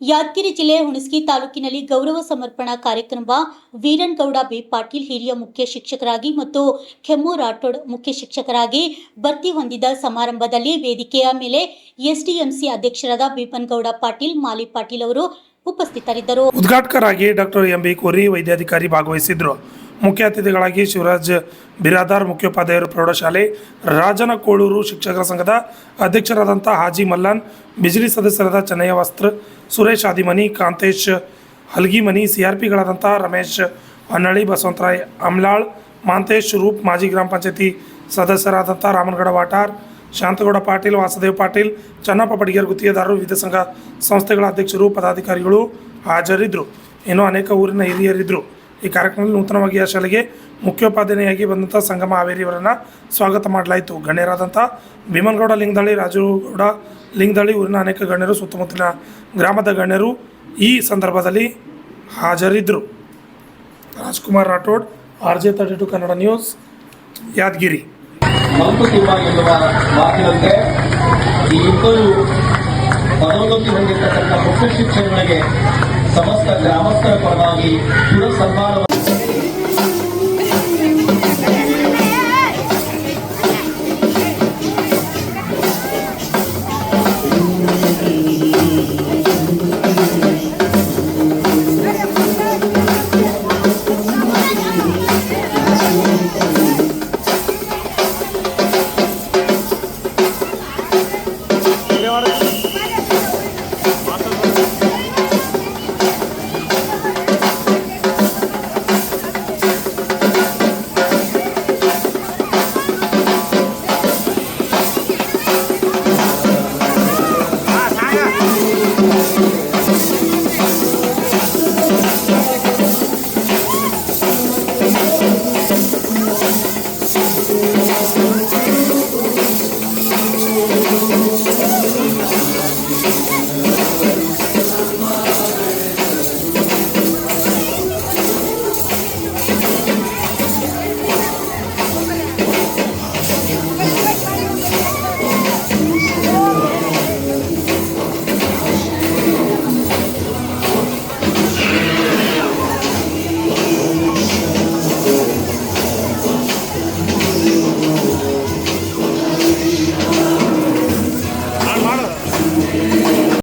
ಯಾದಗಿರಿ ಜಿಲ್ಲೆ ಹುಣಸಗಿ ತಾಲೂಕಿನಲ್ಲಿ ಗೌರವ ಸಮರ್ಪಣಾ ಕಾರ್ಯಕ್ರಮ ವೀರನಗೌಡ ಬಿ ಪಾಟೀಲ್ ಹಿರಿಯ ಮುಖ್ಯ ಶಿಕ್ಷಕರಾಗಿ ಮತ್ತು ಕೆಮ್ಮು ರಾಠೋಡ್ ಮುಖ್ಯ ಶಿಕ್ಷಕರಾಗಿ ಭರ್ತಿ ಹೊಂದಿದ ಸಮಾರಂಭದಲ್ಲಿ ವೇದಿಕೆಯ ಮೇಲೆ ಎಸ್ಡಿಎಂಸಿ ಅಧ್ಯಕ್ಷರಾದ ಬಿಪನ್ಗೌಡ ಪಾಟೀಲ್ ಮಾಲಿ ಪಾಟೀಲ್ ಅವರು ಉಪಸ್ಥಿತರಿದ್ದರು. ಉದ್ಘಾಟಕರಾಗಿ ಡಾಕ್ಟರ್ ಎಂಬಿ ಕೋರಿ ವೈದ್ಯಾಧಿಕಾರಿ ಭಾಗವಹಿಸಿದ್ರು. ಮುಖ್ಯ ಅತಿಥಿಗಳಾಗಿ ಶಿವರಾಜ್ ಬಿರಾದಾರ್ ಮುಖ್ಯೋಪಾಧ್ಯಾಯರು ಪ್ರೌಢಶಾಲೆ ರಾಜನಕೋಳೂರು ಶಿಕ್ಷಕರ ಸಂಘದ ಅಧ್ಯಕ್ಷರಾದಂಥ ಹಾಜಿ ಮಲ್ಲನ್, ಬಿಜ್ಲಿ ಸದಸ್ಯರಾದ ಚೆನ್ನಯ್ಯ ವಸ್ತ್ರ, ಸುರೇಶ್ ಆದಿಮನಿ, ಕಾಂತೇಶ್ ಹಲ್ಗಿಮನಿ, ಸಿಆರ್ಪಿಗಳಾದಂಥ ರಮೇಶ್ ಹೊನ್ನಳ್ಳಿ, ಬಸವಂತರಾಯ್ ಅಮ್ಲಾಳ್, ಮಾಂತೇಶ್ ರೂಪ್, ಮಾಜಿ ಗ್ರಾಮ ಪಂಚಾಯತಿ ಸದಸ್ಯರಾದಂಥ ರಾಮನಗೌಡ ವಾಟಾರ್, ಶಾಂತಗೌಡ ಪಾಟೀಲ್, ವಾಸುದೇವ್ ಪಾಟೀಲ್, ಚನ್ನಪ್ಪ ಬಡಿಗೇರ್, ಗುತ್ತಿಗೆದಾರರು, ವಿವಿಧ ಸಂಘ ಸಂಸ್ಥೆಗಳ ಅಧ್ಯಕ್ಷರು, ಪದಾಧಿಕಾರಿಗಳು ಹಾಜರಿದ್ದರು. ಇನ್ನೂ ಅನೇಕ ಊರಿನ ಹಿರಿಯರಿದ್ದರು. ಈ ಕಾರ್ಯಕ್ರಮದಲ್ಲಿ ನೂತನವಾಗಿ ಆ ಶಾಲೆಗೆ ಮುಖ್ಯೋಪಾಧ್ಯಾಯಿಯಾಗಿ ಬಂದಂಥ ಸಂಗಮ ಹಾವೇರಿಯವರನ್ನು ಸ್ವಾಗತ ಮಾಡಲಾಯಿತು. ಗಣ್ಯರಾದಂಥ ಭೀಮನಗೌಡ ಲಿಂಗದಳ್ಳಿ, ರಾಜುಗೌಡ ಲಿಂಗದಳ್ಳಿ, ಊರಿನ ಅನೇಕ ಗಣ್ಯರು, ಸುತ್ತಮುತ್ತಲಿನ ಗ್ರಾಮದ ಗಣ್ಯರು ಈ ಸಂದರ್ಭದಲ್ಲಿ ಹಾಜರಿದ್ದರು. Rajkumar Rathod, RJ32 Kannada news, Yadagiri. ಮಂಕುತಿಮ್ಮ ಎನ್ನುವ ಮಾತಿನಂತೆ ಈ ಇಬ್ಬರು ಪದೋನ್ನತಿ ಹೊಂದಿರತಕ್ಕಂಥ ಮುಖ್ಯ ಶಿಕ್ಷಕರಿಗೆ ಸಮಸ್ತ ಗ್ರಾಮಸ್ಥರ ಪರವಾಗಿ ಪುರ ಸನ್ಮಾನ